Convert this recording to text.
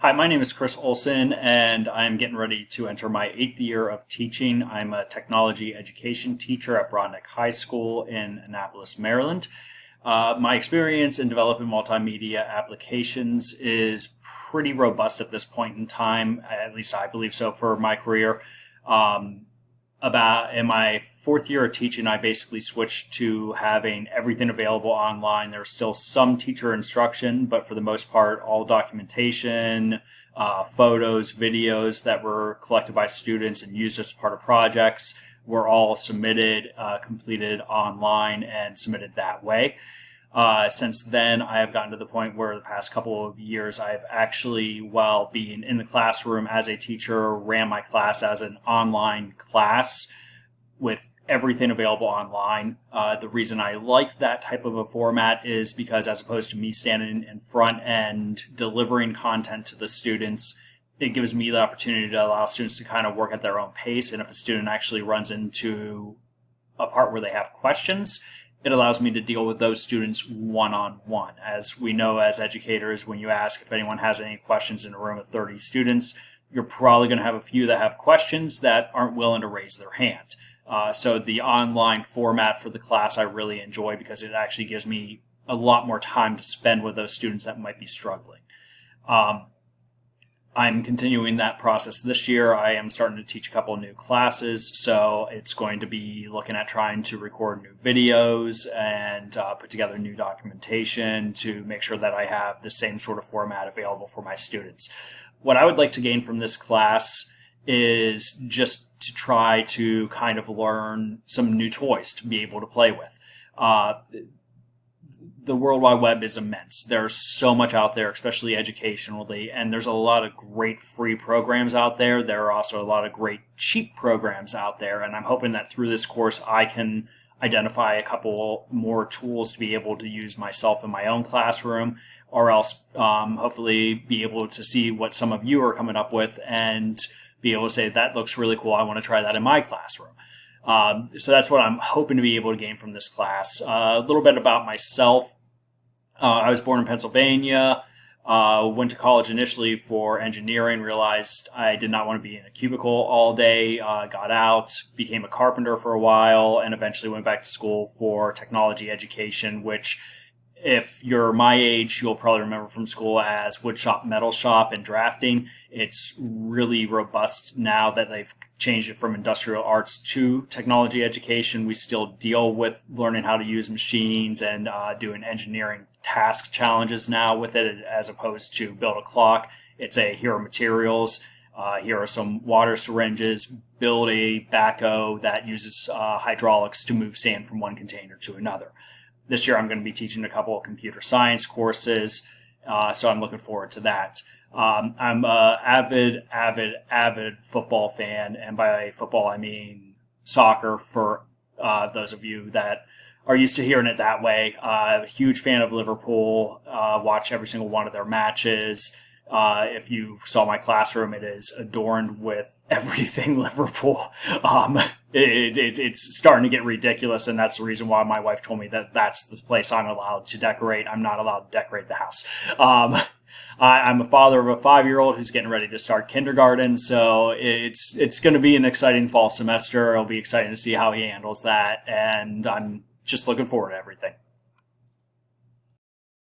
Hi, my name is Chris Olson, and I'm getting ready to enter my 8th year of teaching. I'm a technology education teacher at Brodnick High School in Annapolis, Maryland. My experience in developing multimedia applications is pretty robust at this point in time, at least I believe so for my career. About in my 4th year of teaching, I basically switched to having everything available online. There's still some teacher instruction, but for the most part, all documentation, photos, videos that were collected by students and used as part of projects were all submitted, completed online, and submitted that way. Since then, I have gotten to the point where the past couple of years, I've actually, while being in the classroom as a teacher, ran my class as an online class with everything available online. The reason I like that type of a format is because as opposed to me standing in front and delivering content to the students, it gives me the opportunity to allow students to kind of work at their own pace. And if a student actually runs into a part where they have questions, it allows me to deal with those students one-on-one. As we know as educators, when you ask if anyone has any questions in a room of 30 students, you're probably going to have a few that have questions that aren't willing to raise their hand. So the online format for the class I really enjoy because it actually gives me a lot more time to spend with those students that might be struggling. I'm continuing that process this year. I am starting to teach a couple of new classes, so it's going to be looking at trying to record new videos and put together new documentation to make sure that I have the same sort of format available for my students. What I would like to gain from this class is just to try to kind of learn some new toys to be able to play with. The World Wide Web is immense. There's so much out there, especially educationally, and there's a lot of great free programs out there. There are also a lot of great cheap programs out there, and I'm hoping that through this course I can identify a couple more tools to be able to use myself in my own classroom, or else hopefully be able to see what some of you are coming up with and be able to say, that looks really cool, I want to try that in my classroom. So that's what I'm hoping to be able to gain from this class. A little bit about myself. I was born in Pennsylvania, went to college initially for engineering, realized I did not want to be in a cubicle all day, got out, became a carpenter for a while, and eventually went back to school for technology education, which if you're my age, you'll probably remember from school as wood shop, metal shop, and drafting. It's really robust now that they've changed it from industrial arts to technology education. We still deal with learning how to use machines and doing engineering task challenges now with it, as opposed to build a clock. It's here are materials. Here are some water syringes. Build a backhoe that uses hydraulics to move sand from one container to another. This year I'm going to be teaching a couple of computer science courses, so I'm looking forward to that. I'm a avid football fan, and by football I mean soccer for those of you that are used to hearing it that way. A huge fan of Liverpool, watch every single one of their matches. If you saw my classroom, it is adorned with everything Liverpool. It's starting to get ridiculous, and that's the reason why my wife told me that that's the place I'm allowed to decorate. I'm not allowed to decorate the house. I'm a father of a 5-year-old who's getting ready to start kindergarten, so it's going to be an exciting fall semester. It'll be exciting to see how he handles that, and I'm just looking forward to everything.